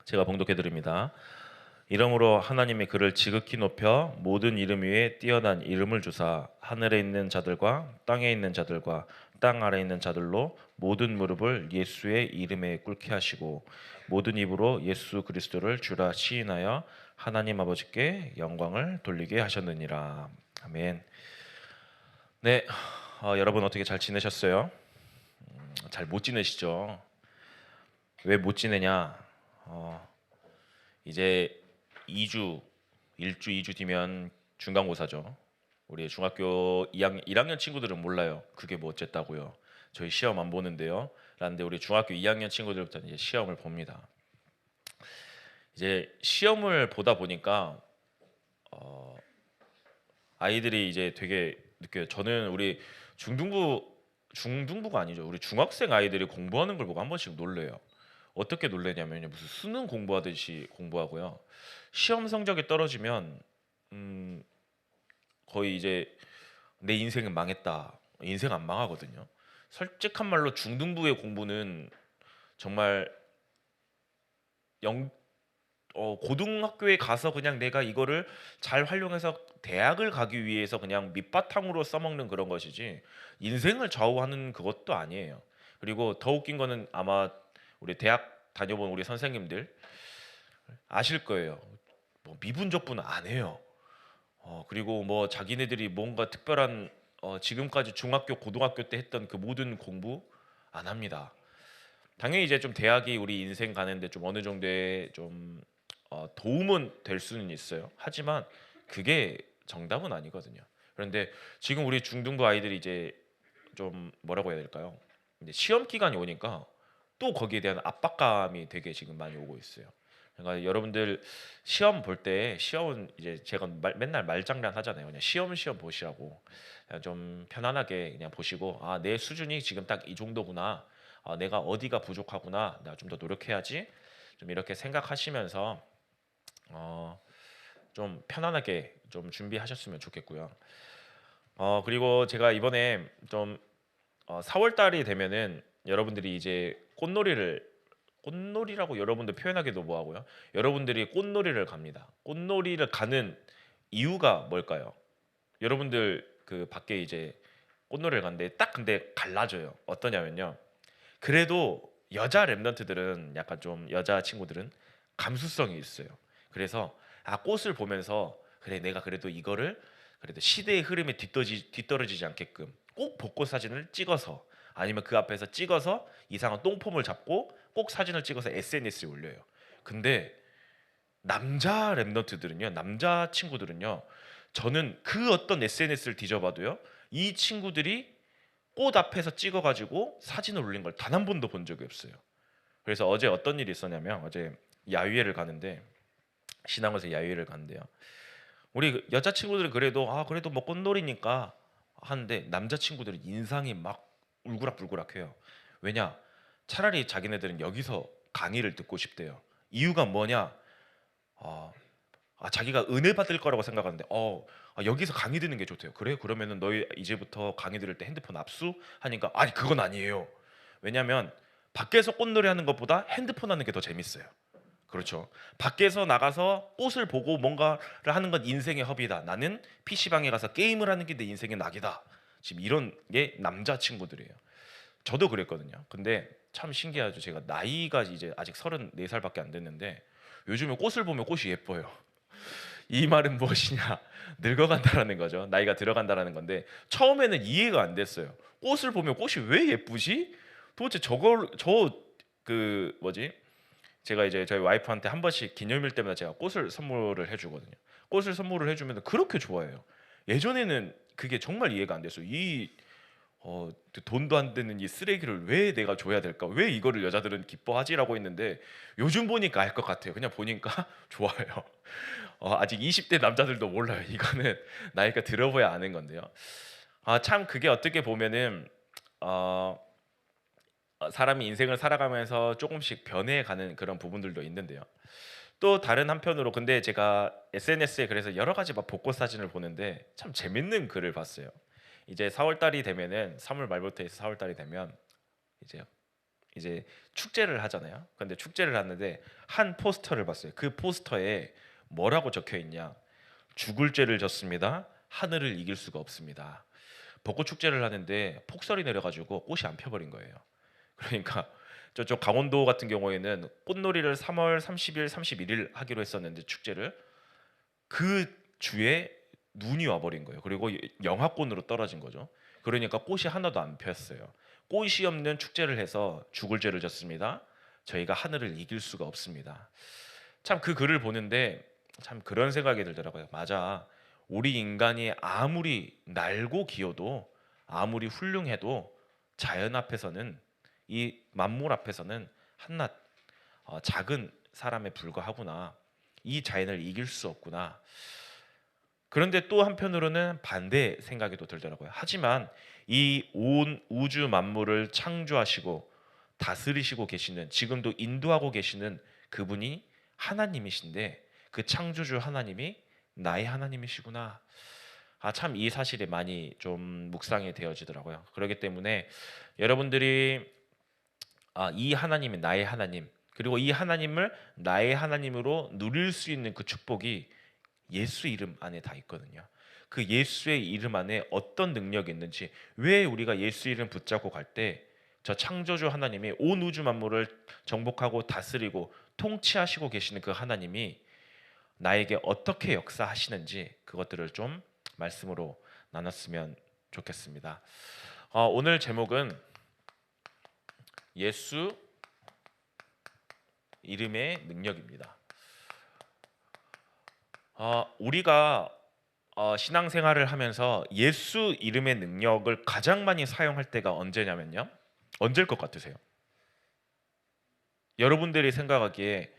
제가 봉독해 드립니다. 이러므로 하나님의 그를 지극히 높여 모든 이름 위에 뛰어난 이름을 주사 하늘에 있는 자들과 땅에 있는 자들과 땅 아래에 있는 자들로 모든 무릎을 예수의 이름에 꿇게 하시고 모든 입으로 예수 그리스도를 주라 시인하여 하나님 아버지께 영광을 돌리게 하셨느니라. 아멘. 네, 여러분 어떻게 잘 지내셨어요? 잘 못 지내시죠? 왜 못 지내냐? 이제 2주, 1주, 2주 뒤면 중간고사죠. 우리 중학교 2학년, 1학년 친구들은 몰라요. 그게 뭐 어쨌다고요. 저희 시험 안 보는데요. 라는데 우리 중학교 2학년 친구들부터 이제 시험을 봅니다. 이제 시험을 보다 보니까 아이들이 이제 되게 느껴요. 저는 우리 중등부가 아니죠. 우리 중학생 아이들이 공부하는 걸 보고 한 번씩 놀래요. 어떻게 놀래냐면요. 무슨 수능 공부하듯이 공부하고요. 시험 성적이 떨어지면 음, 거의 이제 내 인생은 망했다. 인생 안 망하거든요. 솔직한 말로 중등부의 공부는 정말 영 고등학교에 가서 그냥 내가 이거를 잘 활용해서 대학을 가기 위해서 그냥 밑바탕으로 써먹는 그런 것이지 인생을 좌우하는 그것도 아니에요. 그리고 더 웃긴 거는 아마 우리 대학 다녀본 우리 선생님들 아실 거예요. 뭐 미분적분 안 해요. 그리고 뭐 자기네들이 뭔가 특별한 지금까지 중학교, 고등학교 때 했던 그 모든 공부 안 합니다. 당연히 이제 좀 대학이 우리 인생 가는데 좀 어느 정도의 좀 도움은 될 수는 있어요. 하지만 그게 정답은 아니거든요. 그런데 지금 우리 중등부 아이들이 이제 좀 뭐라고 해야 될까요? 이제 시험 기간이 오니까 또 거기에 대한 압박감이 되게 지금 많이 오고 있어요. 그러니까 여러분들 시험 볼 때 시험은 이제 제가 맨날 말장난 하잖아요. 그냥 시험 보시라고 그냥 좀 편안하게 그냥 보시고 아, 내 수준이 지금 딱 이 정도구나. 내가 어디가 부족하구나. 내가 좀 더 노력해야지. 좀 이렇게 생각하시면서 어, 좀 편안하게 좀 준비하셨으면 좋겠고요. 그리고 제가 이번에 좀 4월 달이 되면은 여러분들이 이제 꽃놀이라고 여러분들 표현하기도 뭐하고요. 여러분들이 꽃놀이를 갑니다. 꽃놀이를 가는 이유가 뭘까요? 여러분들 그 밖에 이제 꽃놀이를 가는데 딱 근데 갈라져요. 어떠냐면요. 그래도 여자 랩런트들은 약간 좀 여자 친구들은 감수성이 있어요. 그래서 꽃을 보면서 그래 내가 그래도 이거를 그래도 시대의 흐름에 뒤떨어지지 않게끔 꼭 벚꽃 사진을 찍어서 아니면 그 앞에서 찍어서 이상한 똥폼을 잡고 꼭 사진을 찍어서 SNS에 올려요. 근데 남자 랩런트들은요, 남자 친구들은요, 저는 그 어떤 SNS를 뒤져봐도요, 이 친구들이 꽃 앞에서 찍어가지고 사진을 올린 걸 단 한 번도 본 적이 없어요. 그래서 어제 어떤 일이 있었냐면 어제 야유회를 가는데 신앙원에서 야유회를 가는데요. 우리 그 여자 친구들은 그래도 그래도 뭐 꽃놀이니까 하는데 남자 친구들은 인상이 막 울그락불그락해요. 왜냐? 차라리 자기네들은 여기서 강의를 듣고 싶대요. 이유가 뭐냐? 아, 자기가 은혜 받을 거라고 생각하는데 여기서 강의 듣는 게 좋대요. 그래? 그러면은 너희 이제부터 강의 들을 때 핸드폰 압수? 하니까 아니 그건 아니에요. 왜냐면 밖에서 꽃놀이 하는 것보다 핸드폰 하는 게 더 재밌어요. 그렇죠. 밖에서 나가서 꽃을 보고 뭔가를 하는 건 인생의 허비다. 나는 PC방에 가서 게임을 하는 게 내 인생의 낙이다. 지금 이런 게 남자 친구들이에요. 저도 그랬거든요. 근데 참 신기하죠. 제가 나이가 이제 아직 34살밖에 안 됐는데 요즘에 꽃을 보면 꽃이 예뻐요. 이 말은 무엇이냐? 늙어간다라는 거죠. 나이가 들어간다라는 건데 처음에는 이해가 안 됐어요. 꽃을 보면 꽃이 왜 예쁘지? 도대체 저걸 그 뭐지? 제가 이제 저희 와이프한테 한 번씩 기념일 때마다 제가 꽃을 선물을 해주거든요. 꽃을 선물을 해주면 그렇게 좋아해요. 예전에는 그게 정말 이해가 안 됐어요. 돈도 안 되는 이 쓰레기를 왜 내가 줘야 될까? 왜 이거를 여자들은 기뻐하지라고 했는데 요즘 보니까 알 것 같아요. 그냥 보니까 좋아요. 아직 20대 남자들도 몰라요. 이거는 나이가 들어봐야 아는 건데요. 참 그게 어떻게 보면은 어, 사람이 인생을 살아가면서 조금씩 변해가는 그런 부분들도 있는데요. 또 다른 한편으로 근데 제가 SNS에 그래서 여러 가지 막 벚꽃 사진을 보는데 참 재밌는 글을 봤어요. 이제 4월 달이 되면은 3월 말부터 해서 4월 달이 되면 이제 이제 축제를 하잖아요. 근데 축제를 하는데 한 포스터를 봤어요. 그 포스터에 뭐라고 적혀 있냐? 죽을 죄를 졌습니다. 하늘을 이길 수가 없습니다. 벚꽃 축제를 하는데 폭설이 내려가지고 꽃이 안 펴버린 거예요. 그러니까 저쪽 강원도 같은 경우에는 꽃놀이를 3월 30일, 31일 하기로 했었는데 축제를 그 주에 눈이 와버린 거예요. 그리고 영하권으로 떨어진 거죠. 그러니까 꽃이 하나도 안 폈어요. 꽃이 없는 축제를 해서 죽을 죄를 졌습니다. 저희가 하늘을 이길 수가 없습니다. 참 그 글을 보는데 참 그런 생각이 들더라고요. 맞아. 우리 인간이 아무리 날고 기어도 아무리 훌륭해도 자연 앞에서는 이 만물 앞에서는 한낱 작은 사람에 불과하구나. 이 자연을 이길 수 없구나. 그런데 또 한편으로는 반대 생각이 또 들더라고요. 하지만 이 온 우주 만물을 창조하시고 다스리시고 계시는, 지금도 인도하고 계시는 그분이 하나님이신데 그 창조주 하나님이 나의 하나님이시구나. 참 이 사실이 많이 좀 묵상이 되어지더라고요. 그렇기 때문에 여러분들이 이 하나님이 나의 하나님, 그리고 이 하나님을 나의 하나님으로 누릴 수 있는 그 축복이 예수 이름 안에 다 있거든요. 그 예수의 이름 안에 어떤 능력이 있는지, 왜 우리가 예수 이름 붙잡고 갈 때 저 창조주 하나님이 온 우주 만물을 정복하고 다스리고 통치하시고 계시는 그 하나님이 나에게 어떻게 역사하시는지 그것들을 좀 말씀으로 나눴으면 좋겠습니다. 오늘 제목은 예수 이름의 능력입니다. 우리가 신앙생활을 하면서 예수 이름의 능력을 가장 많이 사용할 때가 언제냐면요. 언제일 것 같으세요? 여러분들이 생각하기에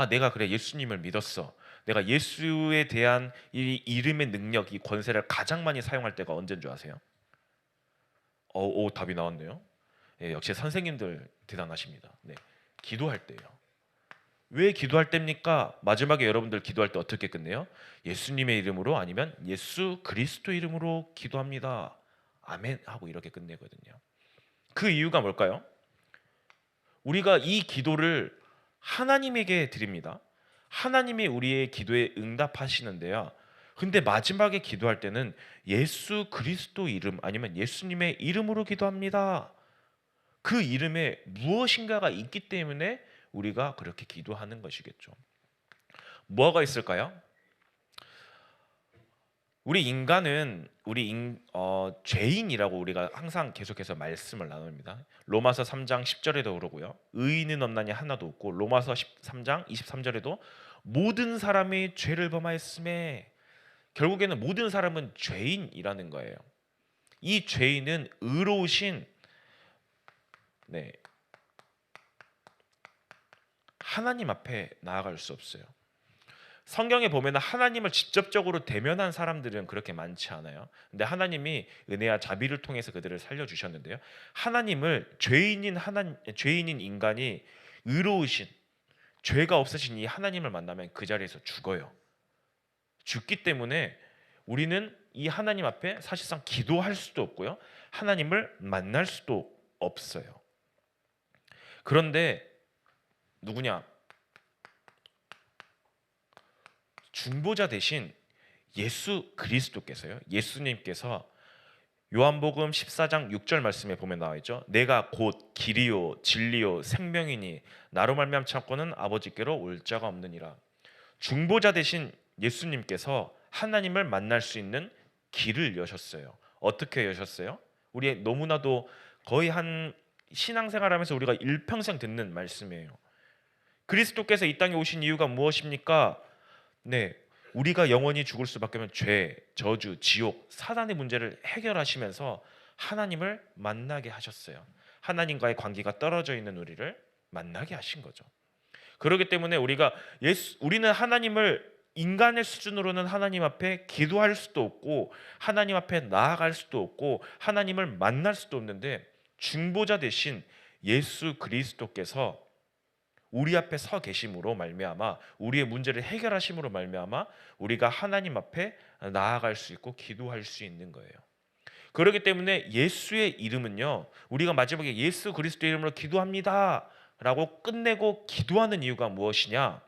내가 그래 예수님을 믿었어. 내가 예수에 대한 이 이름의 능력, 이 권세를 가장 많이 사용할 때가 언제인 줄 아세요? 답이 나왔네요. 예, 역시 선생님들 대단하십니다. 네, 기도할 때요. 왜 기도할 때입니까? 마지막에 여러분들 기도할 때 어떻게 끝내요? 예수님의 이름으로, 아니면 예수 그리스도 이름으로 기도합니다. 아멘 하고 이렇게 끝내거든요. 그 이유가 뭘까요? 우리가 이 기도를 하나님에게 드립니다. 하나님이 우리의 기도에 응답하시는데요. 근데 마지막에 기도할 때는 예수 그리스도 이름, 아니면 예수님의 이름으로 기도합니다. 그 이름에 무엇인가가 있기 때문에 우리가 그렇게 기도하는 것이겠죠. 뭐가 있을까요? 우리 인간은 죄인이라고 우리가 항상 계속해서 말씀을 나눕니다. 로마서 3장 10절에도 그러고요. 의인은 없나니 하나도 없고, 로마서 13장 23절에도 모든 사람이 죄를 범하였음에, 결국에는 모든 사람은 죄인이라는 거예요. 이 죄인은 의로우신 하나님 앞에 나아갈 수 없어요. 성경에 보면 하나님을 직접적으로 대면한 사람들은 그렇게 많지 않아요. 근데 하나님이 은혜와 자비를 통해서 그들을 살려주셨는데요. 하나님을 죄인인 인간이 의로우신, 죄가 없으신 이 하나님을 만나면 그 자리에서 죽어요. 죽기 때문에 우리는 이 하나님 앞에 사실상 기도할 수도 없고요. 하나님을 만날 수도 없어요. 그런데 누구냐? 중보자 대신 예수 그리스도께서요. 예수님께서 요한복음 14장 6절 말씀에 보면 나와 있죠. 내가 곧 길이요 진리요 생명이니 나로 말미암 참고는 아버지께로 올 자가 없느니라. 중보자 대신 예수님께서 하나님을 만날 수 있는 길을 여셨어요. 어떻게 여셨어요? 우리 너무나도 거의 한 신앙생활하면서 우리가 일평생 듣는 말씀이에요. 그리스도께서 이 땅에 오신 이유가 무엇입니까? 우리가 영원히 죽을 수밖에 없는 죄, 저주, 지옥, 사단의 문제를 해결하시면서 하나님을 만나게 하셨어요. 하나님과의 관계가 떨어져 있는 우리를 만나게 하신 거죠. 그렇기 때문에 우리는 하나님을 인간의 수준으로는 하나님 앞에 기도할 수도 없고, 하나님 앞에 나아갈 수도 없고, 하나님을 만날 수도 없는데, 중보자 대신 예수 그리스도께서 우리 앞에 서 계심으로 말미암아, 우리의 문제를 해결하심으로 말미암아 우리가 하나님 앞에 나아갈 수 있고 기도할 수 있는 거예요. 그렇기 때문에 예수의 이름은요, 우리가 마지막에 예수 그리스도 이름으로 기도합니다 라고 끝내고 기도하는 이유가 무엇이냐?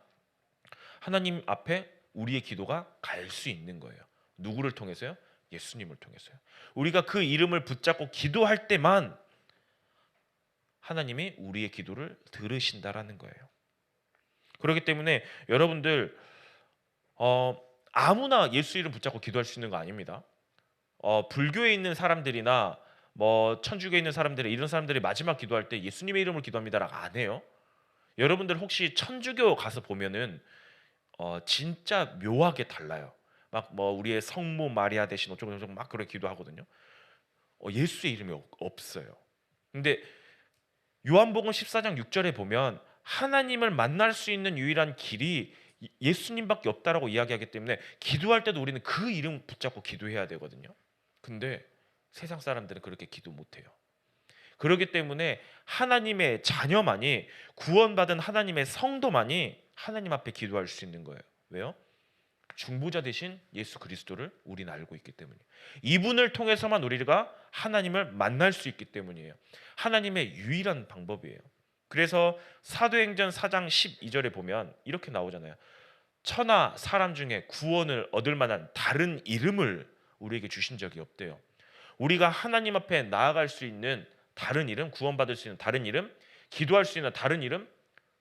하나님 앞에 우리의 기도가 갈 수 있는 거예요. 누구를 통해서요? 예수님을 통해서요. 우리가 그 이름을 붙잡고 기도할 때만 하나님이 우리의 기도를 들으신다라는 거예요. 그렇기 때문에 여러분들 아무나 예수 이름 붙잡고 기도할 수 있는 거 아닙니다. 불교에 있는 사람들이나 뭐 천주교에 있는 사람들이, 이런 사람들이 마지막 기도할 때 예수님의 이름으로 기도합니다라고 안 해요. 여러분들 혹시 천주교 가서 보면은 진짜 묘하게 달라요. 막 뭐 우리의 성모 마리아 대신 어쩌고 저쩌고 막 그렇게 기도하거든요. 예수의 이름이 없어요. 근데 요한복음 14장 6절에 보면 하나님을 만날 수 있는 유일한 길이 예수님밖에 없다라고 이야기하기 때문에 기도할 때도 우리는 그 이름 붙잡고 기도해야 되거든요. 근데 세상 사람들은 그렇게 기도 못해요. 그렇기 때문에 하나님의 자녀만이, 구원받은 하나님의 성도만이 하나님 앞에 기도할 수 있는 거예요. 왜요? 중보자 대신 예수 그리스도를 우리는 알고 있기 때문이에요. 이분을 통해서만 우리가 하나님을 만날 수 있기 때문이에요. 하나님의 유일한 방법이에요. 그래서 사도행전 4장 12절에 보면 이렇게 나오잖아요. 천하 사람 중에 구원을 얻을 만한 다른 이름을 우리에게 주신 적이 없대요. 우리가 하나님 앞에 나아갈 수 있는 다른 이름, 구원받을 수 있는 다른 이름, 기도할 수 있는 다른 이름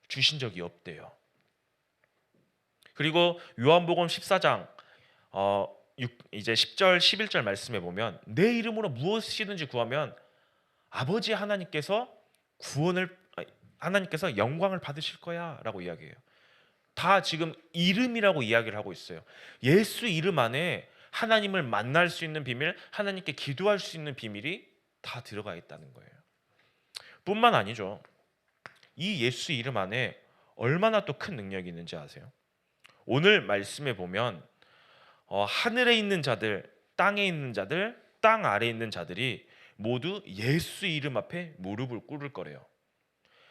주신 적이 없대요. 그리고 요한복음 14장 이제 10절 11절 말씀에 보면 내 이름으로 무엇이든지 구하면 아버지 하나님께서 하나님께서 영광을 받으실 거야라고 이야기해요. 다 지금 이름이라고 이야기를 하고 있어요. 예수 이름 안에 하나님을 만날 수 있는 비밀, 하나님께 기도할 수 있는 비밀이 다 들어가 있다는 거예요. 뿐만 아니죠. 이 예수 이름 안에 얼마나 또 큰 능력이 있는지 아세요? 오늘 말씀에 보면 하늘에 있는 자들, 땅에 있는 자들, 땅 아래에 있는 자들이 모두 예수 이름 앞에 무릎을 꿇을 거래요.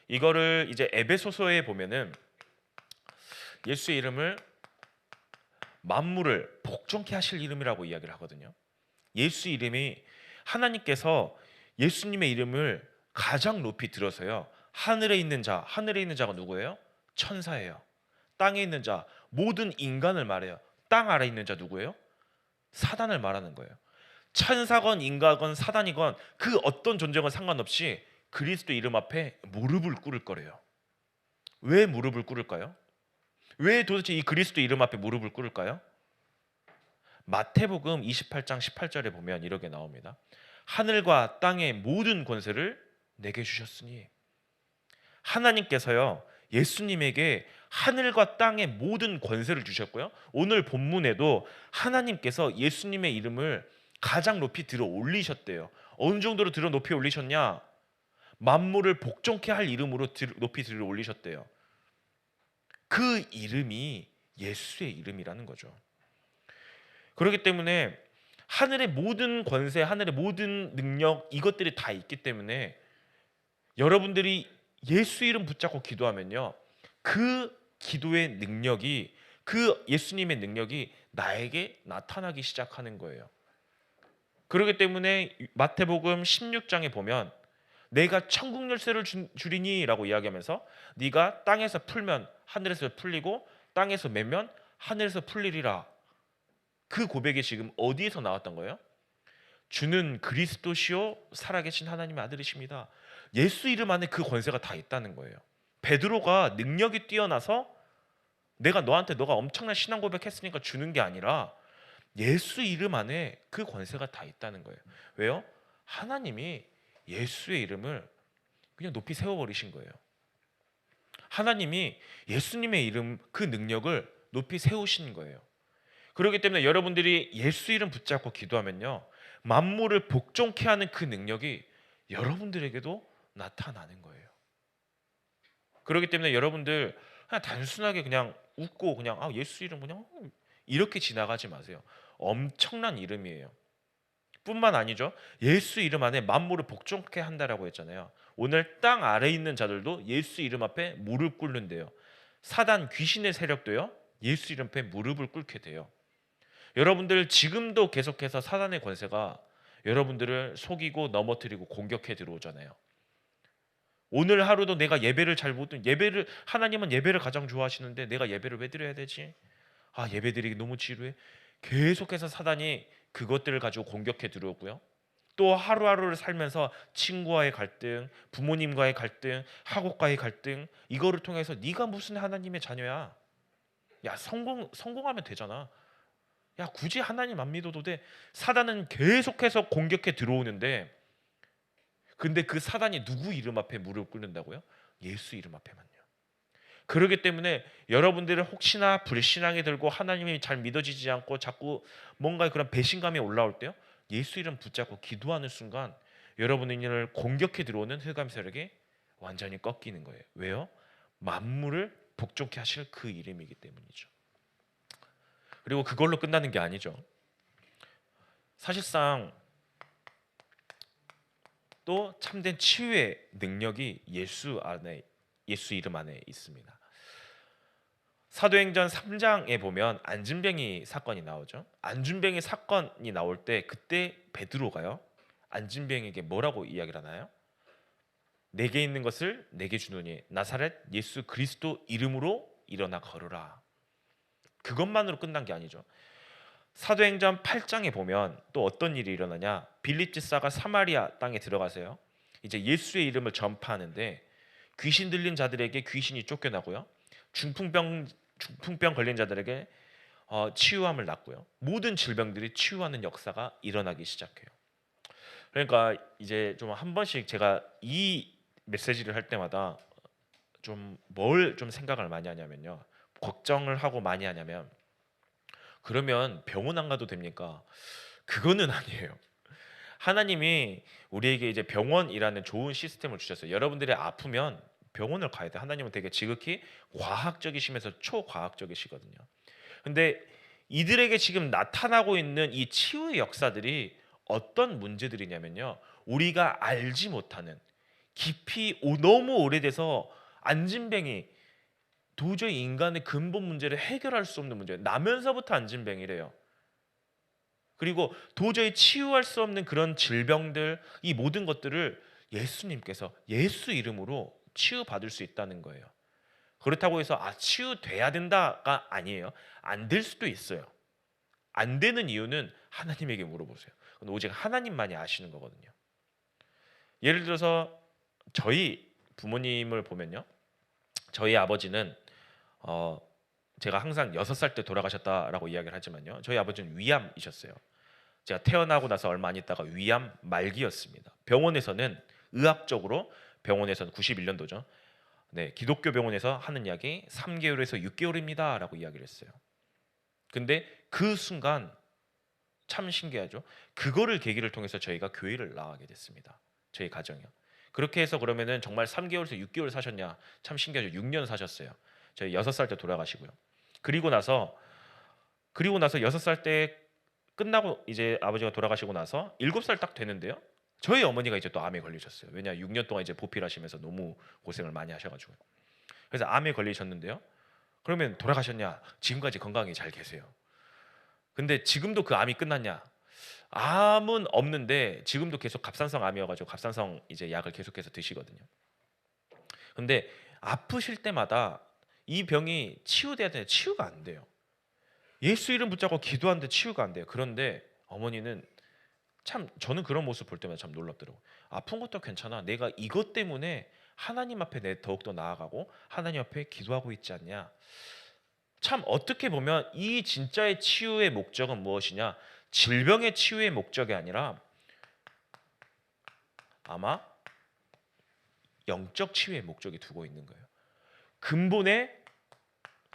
이거를 이제 에베소서에 보면은 예수의 이름을 만물을 복종케 하실 이름이라고 이야기를 하거든요. 예수 이름이, 하나님께서 예수님의 이름을 가장 높이 들어서요, 하늘에 있는 자가 누구예요? 천사예요. 땅에 있는 자, 모든 인간을 말해요. 땅 아래에 있는 자 누구예요? 사단을 말하는 거예요. 천사건 인간건 사단이건 그 어떤 존재건 상관없이 그리스도 이름 앞에 무릎을 꿇을 거래요. 왜 무릎을 꿇을까요? 왜 도대체 이 그리스도 이름 앞에 무릎을 꿇을까요? 마태복음 28장 18절에 보면 이렇게 나옵니다. 하늘과 땅의 모든 권세를 내게 주셨으니, 하나님께서요 예수님에게 하늘과 땅의 모든 권세를 주셨고요, 오늘 본문에도 하나님께서 예수님의 이름을 가장 높이 들어 올리셨대요. 어느 정도로 들어 높이 올리셨냐? 만물을 복종케 할 이름으로 높이 들어 올리셨대요. 그 이름이 예수의 이름이라는 거죠. 그렇기 때문에 하늘의 모든 권세, 하늘의 모든 능력, 이것들이 다 있기 때문에 여러분들이 예수 이름 붙잡고 기도하면요, 그 기도의 능력이, 그 예수님의 능력이 나에게 나타나기 시작하는 거예요. 그렇기 때문에 마태복음 16장에 보면 내가 천국 열쇠를 주리니 라고 이야기하면서 네가 땅에서 풀면 하늘에서 풀리고 땅에서 매면 하늘에서 풀리리라. 그 고백이 지금 어디에서 나왔던 거예요? 주는 그리스도시요 살아계신 하나님의 아들이십니다. 예수 이름 안에 그 권세가 다 있다는 거예요. 베드로가 능력이 뛰어나서 너가 엄청난 신앙 고백했으니까 주는 게 아니라 예수 이름 안에 그 권세가 다 있다는 거예요. 왜요? 하나님이 예수의 이름을 그냥 높이 세워버리신 거예요. 하나님이 예수님의 이름, 그 능력을 높이 세우신 거예요. 그렇기 때문에 여러분들이 예수 이름 붙잡고 기도하면요, 만물을 복종케 하는 그 능력이 여러분들에게도 나타나는 거예요. 그렇기 때문에 여러분들 그냥 단순하게 그냥 웃고 그냥 예수 이름 그냥 이렇게 지나가지 마세요. 엄청난 이름이에요. 뿐만 아니죠. 예수 이름 안에 만물을 복종케 한다라고 했잖아요. 오늘 땅 아래에 있는 자들도 예수 이름 앞에 무릎 꿇는데요. 사단 귀신의 세력도요, 예수 이름 앞에 무릎을 꿇게 돼요. 여러분들 지금도 계속해서 사단의 권세가 여러분들을 속이고 넘어뜨리고 공격해 들어오잖아요. 오늘 하루도 내가 예배를 잘 못 드린 예배를 하나님은 예배를 가장 좋아하시는데 내가 예배를 왜 드려야 되지? 아, 예배 드리기 너무 지루해. 계속해서 사단이 그것들을 가지고 공격해 들어오고요. 또 하루하루를 살면서 친구와의 갈등, 부모님과의 갈등, 학업과의 갈등, 이거를 통해서 네가 무슨 하나님의 자녀야? 야, 성공하면 되잖아. 야, 굳이 하나님 안 믿어도 돼. 사단은 계속해서 공격해 들어오는데, 근데 그 사단이 누구 이름 앞에 무릎 꿇는다고요? 예수 이름 앞에만요. 그렇기 때문에 여러분들은 혹시나 불신앙이 들고 하나님이 잘 믿어지지 않고 자꾸 뭔가 그런 배신감이 올라올 때요, 예수 이름 붙잡고 기도하는 순간 여러분을 공격해 들어오는 흑암 세력이 완전히 꺾이는 거예요. 왜요? 만물을 복종케 하실 그 이름이기 때문이죠. 그리고 그걸로 끝나는 게 아니죠. 사실상 또 참된 치유의 능력이 예수 이름 안에 있습니다. 사도행전 3장에 보면 안진뱅이 사건이 나오죠. 안진뱅이 사건이 나올 때 그때 베드로가요, 안진뱅이에게 뭐라고 이야기를 하나요? 내게 있는 것을 내게 주노니 나사렛 예수 그리스도 이름으로 일어나 걸으라. 그것만으로 끝난 게 아니죠. 사도행전 8장에 보면 또 어떤 일이 일어나냐? 빌립 집사가 사마리아 땅에 들어가서요, 이제 예수의 이름을 전파하는데 귀신 들린 자들에게 귀신이 쫓겨나고요, 중풍병 걸린 자들에게 치유함을 낳고요, 모든 질병들이 치유하는 역사가 일어나기 시작해요. 그러니까 이제 좀 한 번씩 제가 이 메시지를 할 때마다 좀 뭘 좀 생각을 많이 하냐면요, 걱정을 하고 많이 하냐면, 그러면 병원 안 가도 됩니까? 그거는 아니에요. 하나님이 우리에게 이제 병원이라는 좋은 시스템을 주셨어요. 여러분들이 아프면 병원을 가야 돼. 하나님은 되게 지극히 과학적이시면서 초과학적이시거든요. 근데 이들에게 지금 나타나고 있는 이 치유의 역사들이 어떤 문제들이냐면요, 우리가 알지 못하는 깊이 너무 오래돼서 안진뱅이, 도저히 인간의 근본 문제를 해결할 수 없는 문제예요. 나면서부터 안진뱅이래요. 그리고 도저히 치유할 수 없는 그런 질병들, 이 모든 것들을 예수님께서 예수 이름으로 치유받을 수 있다는 거예요. 그렇다고 해서 치유돼야 된다가 아니에요. 안 될 수도 있어요. 안 되는 이유는 하나님에게 물어보세요. 그건 오직 하나님만이 아시는 거거든요. 예를 들어서 저희 부모님을 보면요, 저희 아버지는 제가 항상 6살 때 돌아가셨다라고 이야기를 하지만요, 저희 아버지는 위암이셨어요. 제가 태어나고 나서 얼마 안 있다가 위암 말기였습니다. 병원에서는 의학적으로, 병원에서는 91년도죠. 네, 기독교 병원에서 하는 이야기 3개월에서 6개월입니다라고 이야기를 했어요. 근데 그 순간 참 신기하죠. 그거를 계기를 통해서 저희가 교회를 나가게 됐습니다. 저희 가정이요. 그렇게 해서 그러면은 정말 3개월에서 6개월 사셨냐? 참 신기하죠. 6년 사셨어요. 저희 6살 때 돌아가시고요. 그리고 나서 6살 때 끝나고 이제 아버지가 돌아가시고 나서 7살 딱 되는데요, 저희 어머니가 이제 또 암에 걸리셨어요. 왜냐, 6년 동안 이제 보필하시면서 너무 고생을 많이 하셔가지고. 그래서 암에 걸리셨는데요, 그러면 돌아가셨냐? 지금까지 건강히 잘 계세요. 근데 지금도 그 암이 끝났냐? 암은 없는데 지금도 계속 갑상선 암이어가지고 갑상선 이제 약을 계속해서 드시거든요. 근데 아프실 때마다 이 병이 치유돼야 되는데 치유가 안 돼요. 예수 이름 붙잡고 기도하는데 치유가 안 돼요. 그런데 어머니는, 참 저는 그런 모습 볼 때마다 참 놀랍더라고요. 아픈 것도 괜찮아. 내가 이것 때문에 하나님 앞에 내 더욱더 나아가고 하나님 앞에 기도하고 있지 않냐. 참 어떻게 보면 이 진짜의 치유의 목적은 무엇이냐? 질병의 치유의 목적이 아니라 아마 영적 치유의 목적이 두고 있는 거예요. 근본의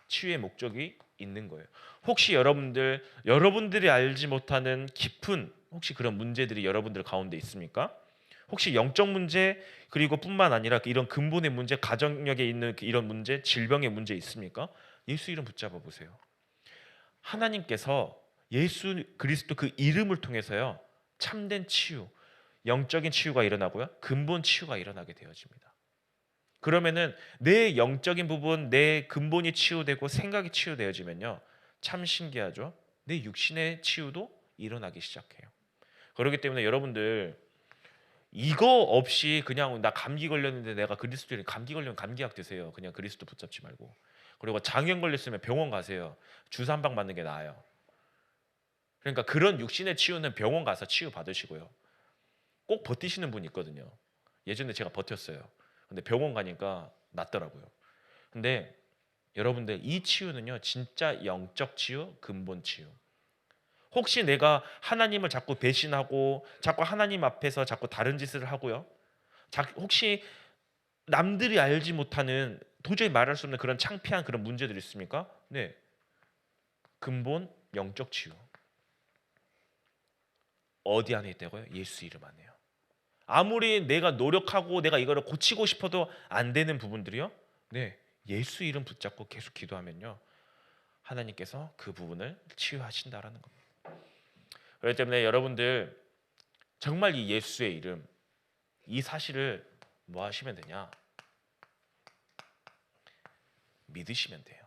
치유의 목적이 있는 거예요. 혹시 여러분들이 알지 못하는 깊은 혹시 그런 문제들이 여러분들 가운데 있습니까? 혹시 영적 문제, 그리고 뿐만 아니라 이런 근본의 문제, 가정력에 있는 이런 문제, 질병의 문제 있습니까? 예수 이름 붙잡아 보세요. 하나님께서 예수 그리스도 그 이름을 통해서요, 참된 치유, 영적인 치유가 일어나고요, 근본 치유가 일어나게 되어집니다. 그러면은 내 영적인 부분, 내 근본이 치유되고 생각이 치유되어지면요, 참 신기하죠. 내 육신의 치유도 일어나기 시작해요. 그렇기 때문에 여러분들 이거 없이 그냥 나 감기 걸렸는데 내가 그리스도인 감기 걸리면 감기약 드세요. 그냥 그리스도 붙잡지 말고. 그리고 장염 걸렸으면 병원 가세요. 주사 한 방 맞는 게 나아요. 그러니까 그런 육신의 치유는 병원 가서 치유 받으시고요. 꼭 버티시는 분이 있거든요. 예전에 제가 버텼어요. 근데 병원 가니까 낫더라고요. 근데 여러분들 이 치유는요. 진짜 영적 치유, 근본 치유. 혹시 내가 하나님을 자꾸 배신하고 자꾸 하나님 앞에서 자꾸 다른 짓을 하고요. 혹시 남들이 알지 못하는 도저히 말할 수 없는 그런 창피한 그런 문제들이 있습니까? 네. 근본 영적 치유. 어디 안에 있다고요? 예수 이름 안에요. 아무리 내가 노력하고 내가 이거를 고치고 싶어도 안 되는 부분들이요. 네. 예수 이름 붙잡고 계속 기도하면요. 하나님께서 그 부분을 치유하신다라는 겁니다. 그렇기 때문에 여러분들 정말 이 예수의 이름 이 사실을 뭐 하시면 되냐? 믿으시면 돼요.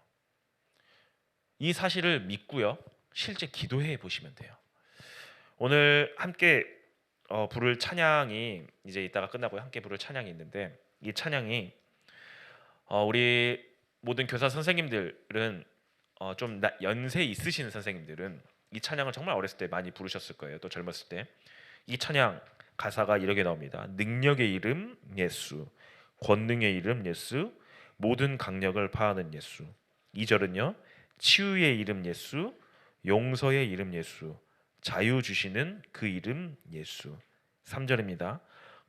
이 사실을 믿고요. 실제 기도해 보시면 돼요. 오늘 함께 부를 찬양이 이제 이따가 끝나고 함께 부를 찬양이 있는데 이 찬양이 우리 모든 교사 선생님들은 좀 연세 있으신 선생님들은 이 찬양을 정말 어렸을 때 많이 부르셨을 거예요. 또 젊었을 때. 이 찬양 가사가 이렇게 나옵니다. 능력의 이름 예수, 권능의 이름 예수, 모든 강력을 파하는 예수. 2절은요. 치유의 이름 예수, 용서의 이름 예수, 자유 주시는 그 이름 예수. 3절입니다.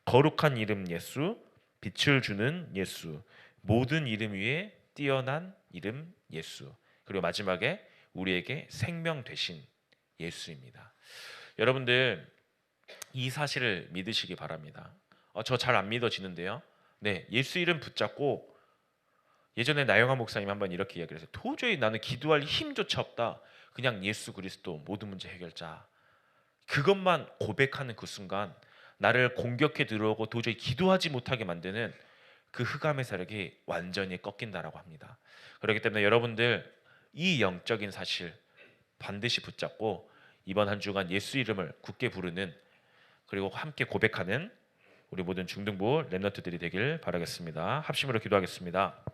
거룩한 이름 예수, 빛을 주는 예수, 모든 이름 위에 뛰어난 이름 예수. 그리고 마지막에 우리에게 생명 되신 예수입니다. 여러분들 이 사실을 믿으시기 바랍니다. 저 잘 안 믿어지는데요. 네, 예수 이름 붙잡고 예전에 나영아 목사님 한번 이렇게 이야기를 했어요. 도저히 나는 기도할 힘조차 없다. 그냥 예수 그리스도 모든 문제 해결자. 그것만 고백하는 그 순간 나를 공격해 들어오고 도저히 기도하지 못하게 만드는 그 흑암의 세력이 완전히 꺾인다라고 합니다. 그렇기 때문에 여러분들 이 영적인 사실 반드시 붙잡고 이번 한 주간 예수 이름을 굳게 부르는 그리고 함께 고백하는 우리 모든 중등부 렘넌트들이 되길 바라겠습니다. 합심으로 기도하겠습니다.